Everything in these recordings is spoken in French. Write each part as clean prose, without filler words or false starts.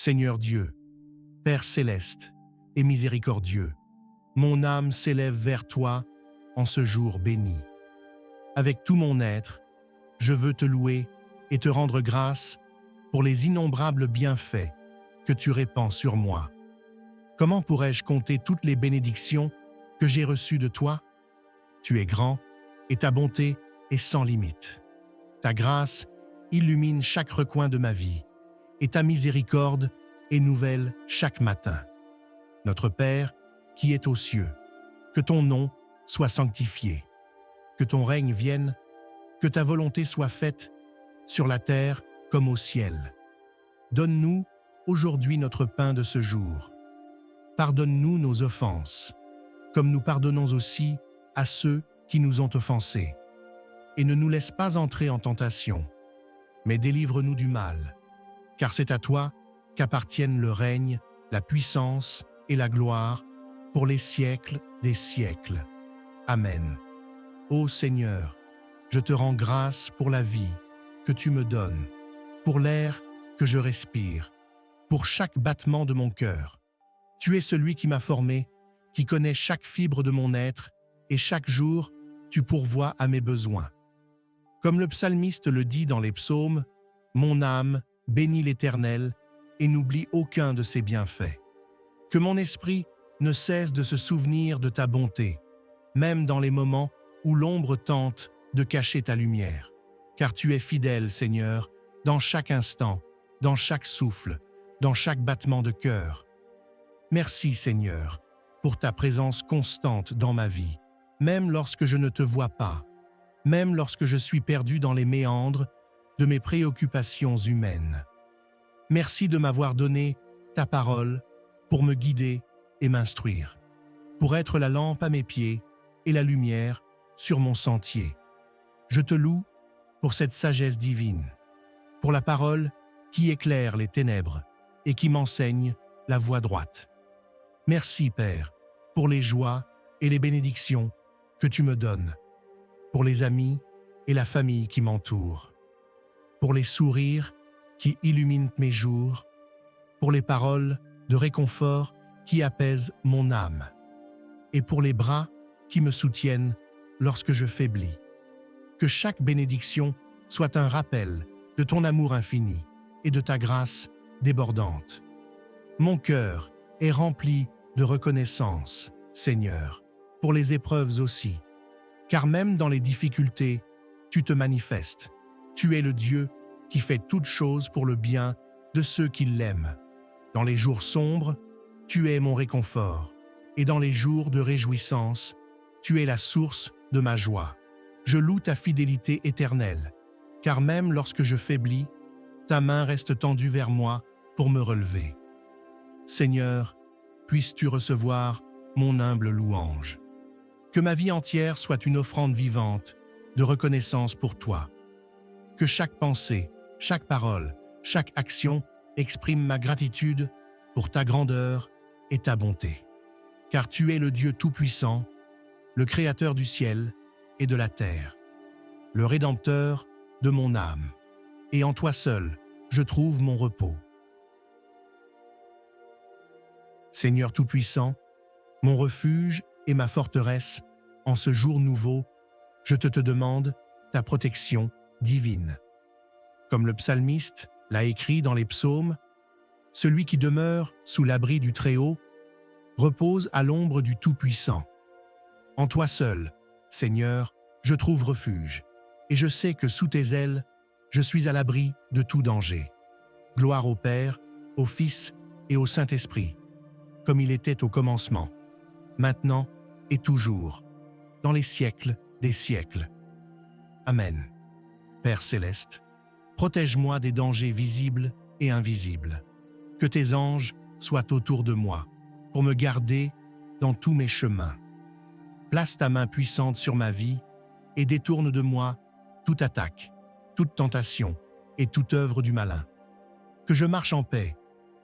Seigneur Dieu, Père céleste et miséricordieux, mon âme s'élève vers toi en ce jour béni. Avec tout mon être, je veux te louer et te rendre grâce pour les innombrables bienfaits que tu répands sur moi. Comment pourrais-je compter toutes les bénédictions que j'ai reçues de toi? Tu es grand et ta bonté est sans limite. Ta grâce illumine chaque recoin de ma vie et ta miséricorde est nouvelle chaque matin. Notre Père, qui est aux cieux, que ton nom soit sanctifié, que ton règne vienne, que ta volonté soit faite sur la terre comme au ciel. Donne-nous aujourd'hui notre pain de ce jour. Pardonne-nous nos offenses, comme nous pardonnons aussi à ceux qui nous ont offensés. Et ne nous laisse pas entrer en tentation, mais délivre-nous du mal, car c'est à toi qu'appartiennent le règne, la puissance et la gloire pour les siècles des siècles. Amen. Ô Seigneur, je te rends grâce pour la vie que tu me donnes, pour l'air que je respire, pour chaque battement de mon cœur. Tu es celui qui m'a formé, qui connaît chaque fibre de mon être, et chaque jour, tu pourvois à mes besoins. Comme le psalmiste le dit dans les psaumes, mon âme bénit l'Éternel et n'oublie aucun de ses bienfaits. Que mon esprit ne cesse de se souvenir de ta bonté, même dans les moments où l'ombre tente de cacher ta lumière. Car tu es fidèle, Seigneur, dans chaque instant, dans chaque souffle, dans chaque battement de cœur. Merci, Seigneur, pour ta présence constante dans ma vie, même lorsque je ne te vois pas, même lorsque je suis perdu dans les méandres de mes préoccupations humaines. Merci de m'avoir donné ta parole pour me guider et m'instruire, pour être la lampe à mes pieds et la lumière sur mon sentier. Je te loue pour cette sagesse divine, pour la parole qui éclaire les ténèbres et qui m'enseigne la voie droite. Merci, Père, pour les joies et les bénédictions que tu me donnes, pour les amis et la famille qui m'entourent, pour les sourires qui illuminent mes jours, pour les paroles de réconfort qui apaisent mon âme, et pour les bras qui me soutiennent lorsque je faiblis. Que chaque bénédiction soit un rappel de ton amour infini et de ta grâce débordante. Mon cœur est rempli de reconnaissance, Seigneur, pour les épreuves aussi, car même dans les difficultés, tu te manifestes. Tu es le Dieu qui fait toutes choses pour le bien de ceux qui l'aiment. Dans les jours sombres, tu es mon réconfort, et dans les jours de réjouissance, tu es la source de ma joie. Je loue ta fidélité éternelle, car même lorsque je faiblis, ta main reste tendue vers moi pour me relever. Seigneur, puisses-tu recevoir mon humble louange. Que ma vie entière soit une offrande vivante de reconnaissance pour toi. Que chaque pensée, chaque parole, chaque action exprime ma gratitude pour ta grandeur et ta bonté. Car tu es le Dieu Tout-Puissant, le Créateur du ciel et de la terre, le Rédempteur de mon âme. Et en toi seul, je trouve mon repos. Seigneur Tout-Puissant, mon refuge et ma forteresse, en ce jour nouveau, je te demande ta protection divine. Comme le psalmiste l'a écrit dans les psaumes, celui qui demeure sous l'abri du Très-Haut repose à l'ombre du Tout-Puissant. En toi seul, Seigneur, je trouve refuge, et je sais que sous tes ailes, je suis à l'abri de tout danger. Gloire au Père, au Fils et au Saint-Esprit, comme il était au commencement, maintenant et toujours, dans les siècles des siècles. Amen. Père céleste, protège-moi des dangers visibles et invisibles. Que tes anges soient autour de moi, pour me garder dans tous mes chemins. Place ta main puissante sur ma vie et détourne de moi toute attaque, toute tentation et toute œuvre du malin. Que je marche en paix,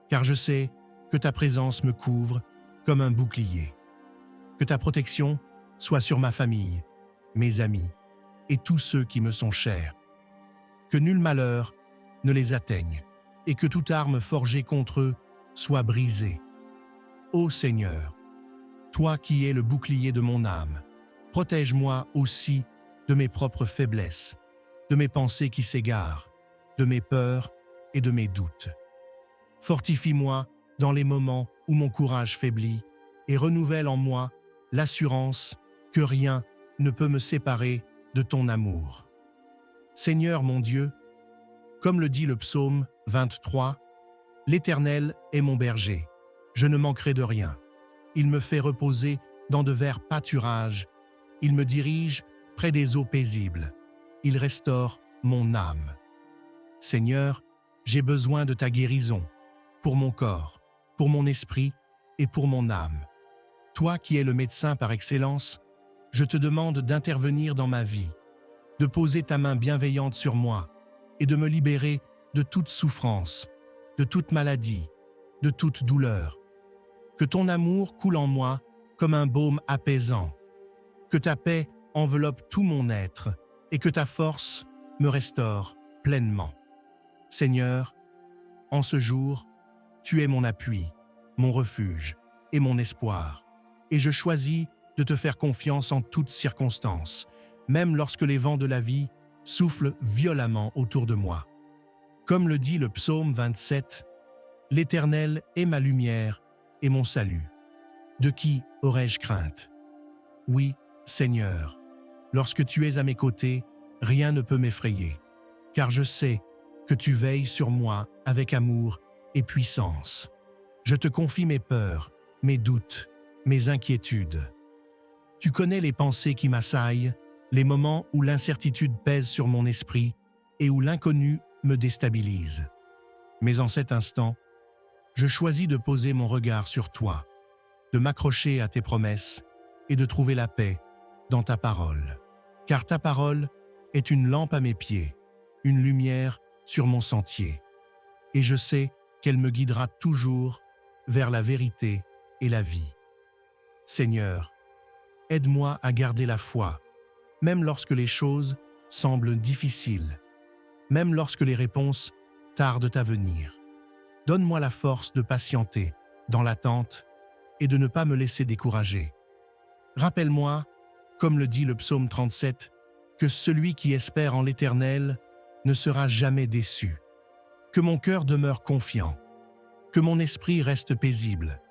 car je sais que ta présence me couvre comme un bouclier. Que ta protection soit sur ma famille, mes amis et tous ceux qui me sont chers. Que nul malheur ne les atteigne et que toute arme forgée contre eux soit brisée. Ô Seigneur, toi qui es le bouclier de mon âme, protège-moi aussi de mes propres faiblesses, de mes pensées qui s'égarent, de mes peurs et de mes doutes. Fortifie-moi dans les moments où mon courage faiblit et renouvelle en moi l'assurance que rien ne peut me séparer de ton amour. Seigneur mon Dieu, comme le dit le psaume 23, « L'Éternel est mon berger, je ne manquerai de rien. Il me fait reposer dans de verts pâturages, il me dirige près des eaux paisibles, il restaure mon âme. » Seigneur, j'ai besoin de ta guérison, pour mon corps, pour mon esprit et pour mon âme. Toi qui es le médecin par excellence, je te demande d'intervenir dans ma vie, de poser ta main bienveillante sur moi et de me libérer de toute souffrance, de toute maladie, de toute douleur. Que ton amour coule en moi comme un baume apaisant, que ta paix enveloppe tout mon être et que ta force me restaure pleinement. Seigneur, en ce jour, tu es mon appui, mon refuge et mon espoir, et je choisis de te faire confiance en toutes circonstances, même lorsque les vents de la vie soufflent violemment autour de moi. Comme le dit le psaume 27, « L'Éternel est ma lumière et mon salut. De qui aurais-je crainte? » Oui, Seigneur, lorsque tu es à mes côtés, rien ne peut m'effrayer, car je sais que tu veilles sur moi avec amour et puissance. Je te confie mes peurs, mes doutes, mes inquiétudes. Tu connais les pensées qui m'assaillent, les moments où l'incertitude pèse sur mon esprit et où l'inconnu me déstabilise. Mais en cet instant, je choisis de poser mon regard sur toi, de m'accrocher à tes promesses et de trouver la paix dans ta parole. Car ta parole est une lampe à mes pieds, une lumière sur mon sentier. Et je sais qu'elle me guidera toujours vers la vérité et la vie. Seigneur, aide-moi à garder la foi, même lorsque les choses semblent difficiles, même lorsque les réponses tardent à venir. Donne-moi la force de patienter dans l'attente et de ne pas me laisser décourager. Rappelle-moi, comme le dit le psaume 37, que celui qui espère en l'Éternel ne sera jamais déçu. Que mon cœur demeure confiant, que mon esprit reste paisible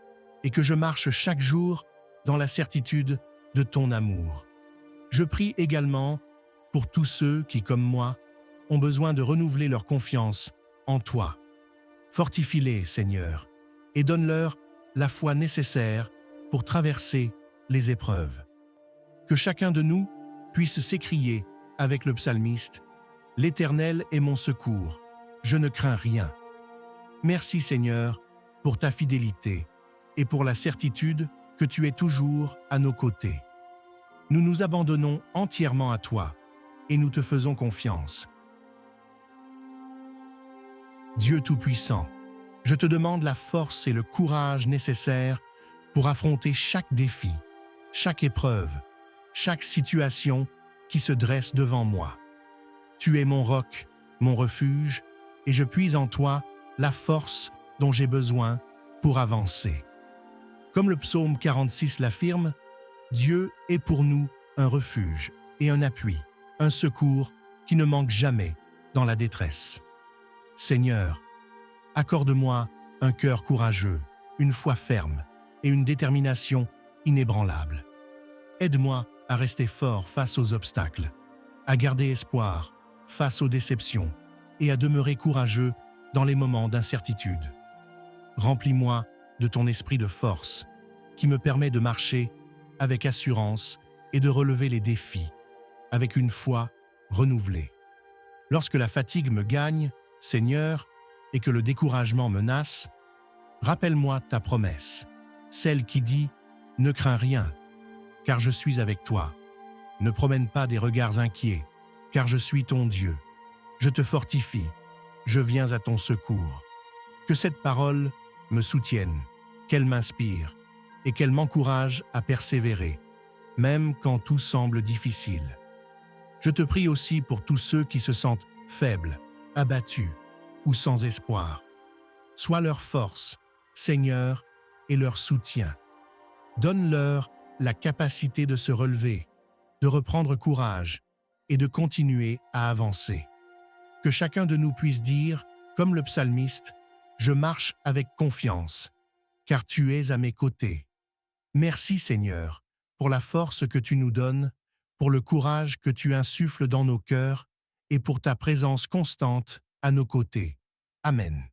et que je marche chaque jour dans la certitude de ton amour. Je prie également pour tous ceux qui, comme moi, ont besoin de renouveler leur confiance en toi. Fortifie-les, Seigneur, et donne-leur la foi nécessaire pour traverser les épreuves. Que chacun de nous puisse s'écrier avec le psalmiste « L'Éternel est mon secours, je ne crains rien ». Merci Seigneur pour ta fidélité et pour la certitude que tu es toujours à nos côtés. Nous nous abandonnons entièrement à toi et nous te faisons confiance. Dieu Tout-Puissant, je te demande la force et le courage nécessaires pour affronter chaque défi, chaque épreuve, chaque situation qui se dresse devant moi. Tu es mon roc, mon refuge, et je puise en toi la force dont j'ai besoin pour avancer. Comme le psaume 46 l'affirme, Dieu est pour nous un refuge et un appui, un secours qui ne manque jamais dans la détresse. Seigneur, accorde-moi un cœur courageux, une foi ferme et une détermination inébranlable. Aide-moi à rester fort face aux obstacles, à garder espoir face aux déceptions et à demeurer courageux dans les moments d'incertitude. Remplis-moi de ton esprit de force qui me permet de marcher avec assurance et de relever les défis avec une foi renouvelée. Lorsque la fatigue me gagne, Seigneur, et que le découragement menace, rappelle-moi ta promesse, celle qui dit « Ne crains rien, car je suis avec toi. Ne promène pas des regards inquiets, car je suis ton Dieu. Je te fortifie, je viens à ton secours. » Que cette parole me soutienne, qu'elle m'inspire et qu'elle m'encourage à persévérer, même quand tout semble difficile. Je te prie aussi pour tous ceux qui se sentent faibles, abattus ou sans espoir. Sois leur force, Seigneur, et leur soutien. Donne-leur la capacité de se relever, de reprendre courage et de continuer à avancer. Que chacun de nous puisse dire, comme le psalmiste, « Je marche avec confiance, car tu es à mes côtés. » Merci Seigneur, pour la force que tu nous donnes, pour le courage que tu insuffles dans nos cœurs et pour ta présence constante à nos côtés. Amen.